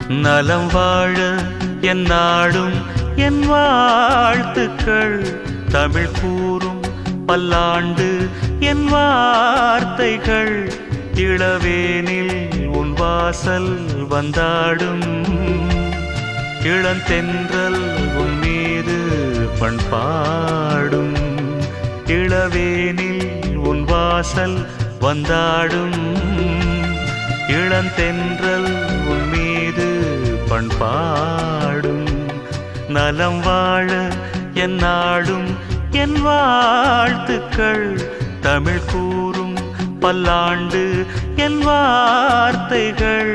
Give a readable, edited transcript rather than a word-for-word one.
நலம் வாழ என் நாடும் என் வாழ்த்துக்கள். தமிழ் கூறும் பல்லாண்டு என் வார்த்தைகள். இளவேனில் உன் வாசல் வந்தாடும். இளந்தென்றல் உன் மீது பண்பாடும். இளவேனில் உன் வாசல் வந்தாடும். இளந்தென்றல் உன் மீது பண்பாடும். நலம் வாழ என் நாடும் என் வாழ்த்துக்கள். தமிழ் கூறும் பல்லாண்டு என் வார்த்தைகள்.